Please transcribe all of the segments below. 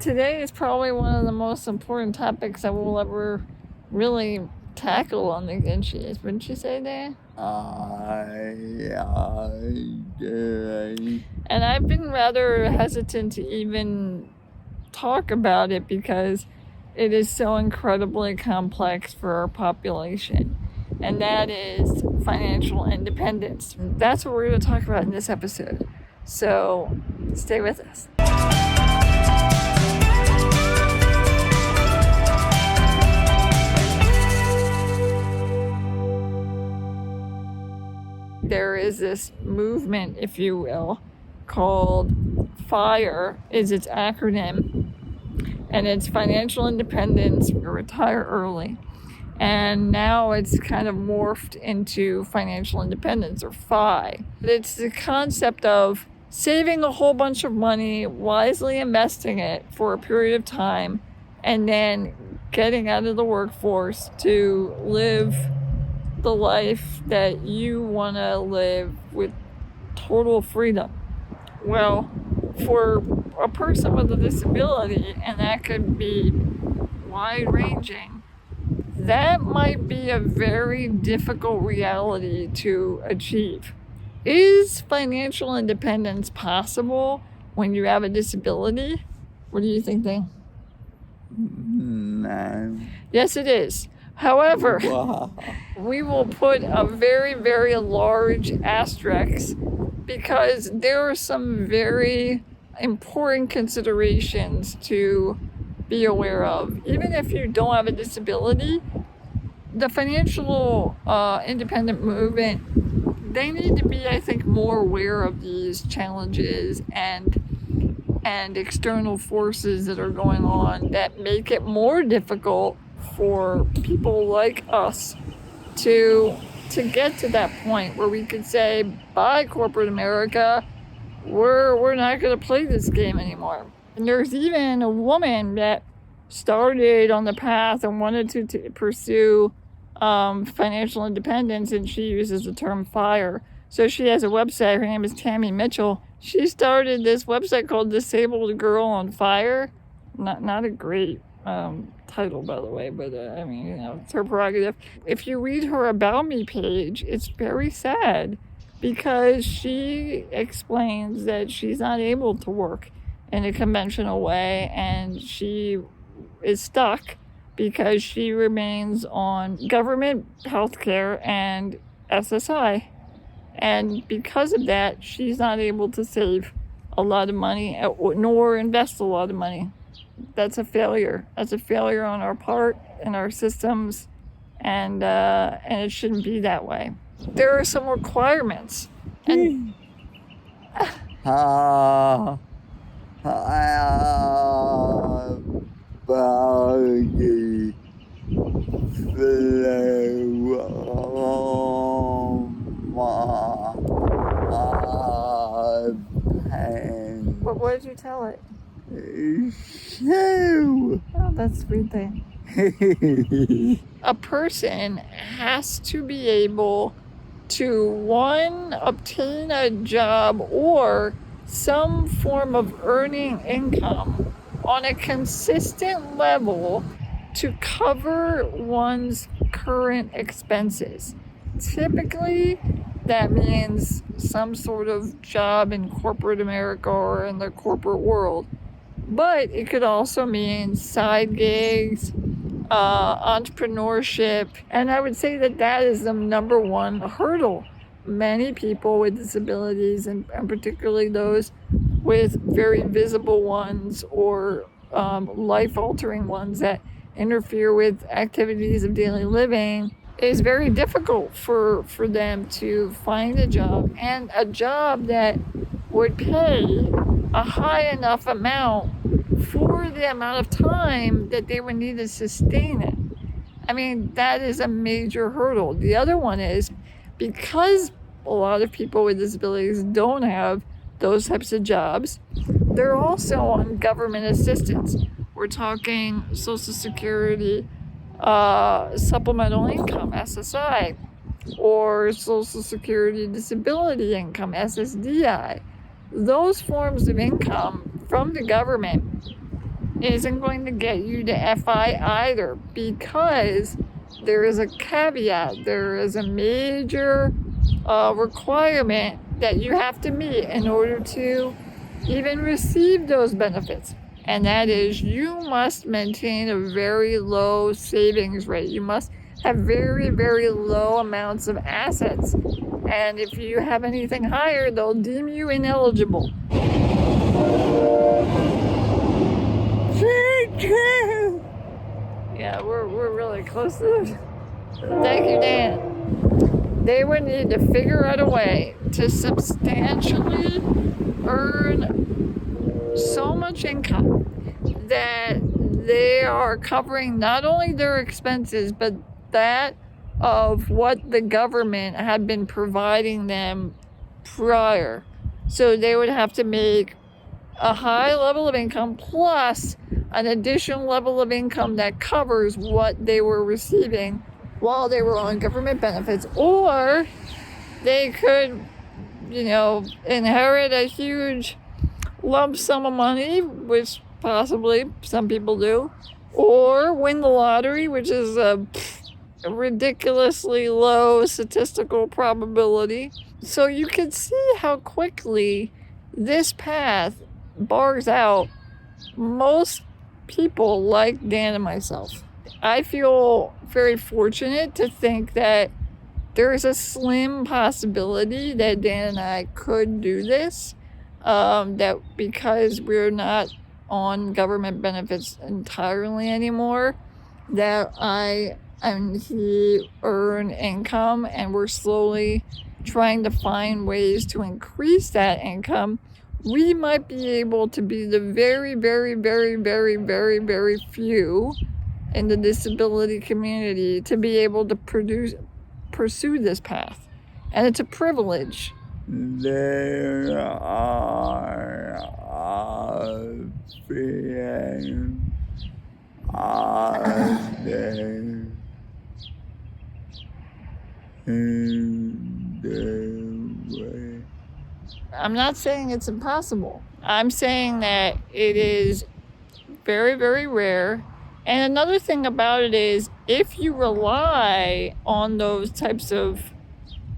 today is probably one of the most important topics that we'll ever really tackle on the Ginchiest. Wouldn't you say, Dan? And I've been rather hesitant to even talk about it because it is so incredibly complex for our population. And that is financial independence. That's what we're going to talk about in this episode. So stay with us. There is this movement, if you will, called F.I.R.E is its acronym, and it's financial independence, retire early. And now it's kind of morphed into financial independence, or F.I. It's the concept of saving a whole bunch of money, wisely investing it for a period of time, and then getting out of the workforce to live the life that you want to live with total freedom. Well, for a person with a disability, and that could be wide-ranging, that might be a very difficult reality to achieve. Is financial independence possible when you have a disability? What do you think, Dan? No. Yes, it is. However, we will put a very, very large asterisk because there are some very important considerations to be aware of. Even if you don't have a disability, the financial independent movement, they need to be, I think, more aware of these challenges and external forces that are going on that make it more difficult for people like us to get to that point where we could say, bye corporate America, we're not going to play this game anymore. And there's even a woman that started on the path and wanted to pursue financial independence, and she uses the term FIRE. So she has a website. Her name is Tammy Mitchell. She started this website called Disabled Girl on Fire. Not a great title, by the way, but I mean, you know, it's her prerogative. If you read her About Me page, it's very sad because she explains that she's not able to work in a conventional way, and she is stuck because she remains on government health care and SSI. And because of that, she's not able to save a lot of money nor invest a lot of money. That's a failure. That's a failure on our part and our systems, and it shouldn't be that way. There are some requirements. And what did you tell it? Oh, that's sweet thing. A person has to be able to, one, obtain a job or some form of earning income on a consistent level to cover one's current expenses. Typically, that means some sort of job in corporate America or in the corporate world. But it could also mean side gigs, entrepreneurship, and I would say that is the number one hurdle. Many people with disabilities, and particularly those with very visible ones or life-altering ones that interfere with activities of daily living, is very difficult for them to find a job, and a job that would pay a high enough amount for the amount of time that they would need to sustain it. I mean, that is a major hurdle. The other one is because a lot of people with disabilities don't have those types of jobs, they're also on government assistance. We're talking Social Security, supplemental income, SSI, or Social Security disability income, SSDI. Those forms of income from the government isn't going to get you to FI either, because there is a caveat. There is a major requirement that you have to meet in order to even receive those benefits. And that is, you must maintain a very low savings rate. You must have very, very low amounts of assets. And if you have anything higher, they'll deem you ineligible. Yeah, we're really close to it. Thank you, Dan. They would need to figure out a way to substantially earn so much income that they are covering not only their expenses, but that of what the government had been providing them prior. So they would have to make a high level of income plus an additional level of income that covers what they were receiving while they were on government benefits, or they could, inherit a huge lump sum of money, which possibly some people do, or win the lottery, which is a ridiculously low statistical probability. So you can see how quickly this path bars out most people like Dan and myself. I feel very fortunate to think that there's a slim possibility that Dan and I could do this, that because we're not on government benefits entirely anymore, that I and he earn income, and we're slowly trying to find ways to increase that income. We might be able to be the very, very, very, very, very, very few in the disability community to be able to pursue this path. And it's a privilege. There are things out there in the way. I'm not saying it's impossible. I'm saying that it is very, very rare. And another thing about it is, if you rely on those types of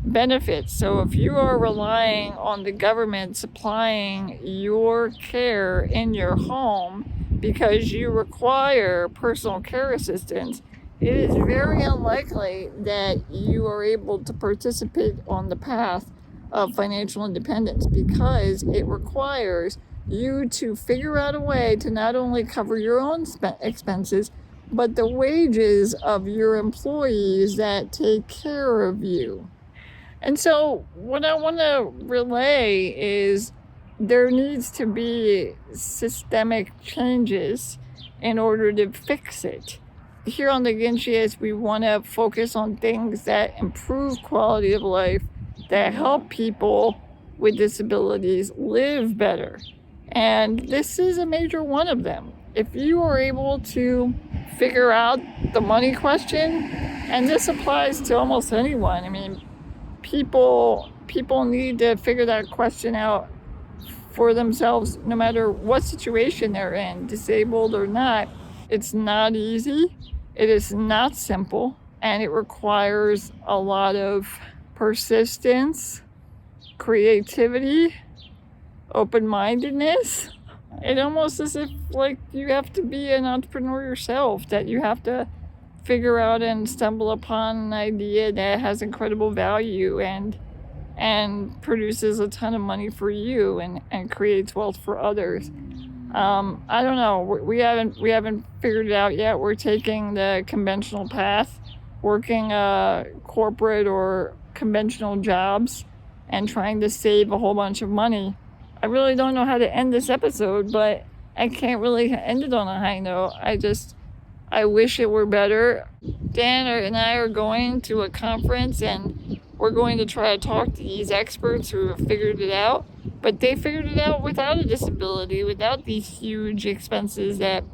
benefits, so if you are relying on the government supplying your care in your home because you require personal care assistance, it is very unlikely that you are able to participate on the path of financial independence, because it requires you to figure out a way to not only cover your own expenses, but the wages of your employees that take care of you. And so what I want to relay is there needs to be systemic changes in order to fix it. Here on the Ginchiest, we want to focus on things that improve quality of life, that help people with disabilities live better. And this is a major one of them. If you are able to figure out the money question, and this applies to almost anyone, I mean, people need to figure that question out for themselves, no matter what situation they're in, disabled or not. It's not easy, it is not simple, and it requires a lot of persistence, creativity, open-mindedness. It almost as if like you have to be an entrepreneur yourself, that you have to figure out and stumble upon an idea that has incredible value and produces a ton of money for you and creates wealth for others. I don't know. We haven't figured it out yet. We're taking the conventional path, working corporate or conventional jobs and trying to save a whole bunch of money. I really don't know how to end this episode, but I can't really end it on a high note. I wish it were better. Dan and I are going to a conference, and we're going to try to talk to these experts who have figured it out. But they figured it out without a disability, without these huge expenses that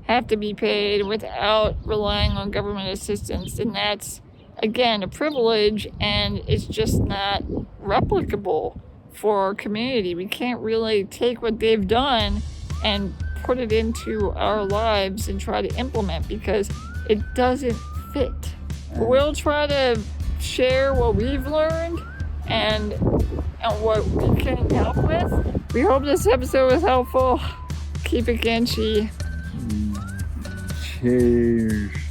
have to be paid, without relying on government assistance. And that's, again, a privilege, and it's just not replicable for our community. We can't really take what they've done and put it into our lives and try to implement because it doesn't fit. We'll try to share what we've learned and what we can help with. We hope this episode was helpful. Keep it Ginchi. Cheers.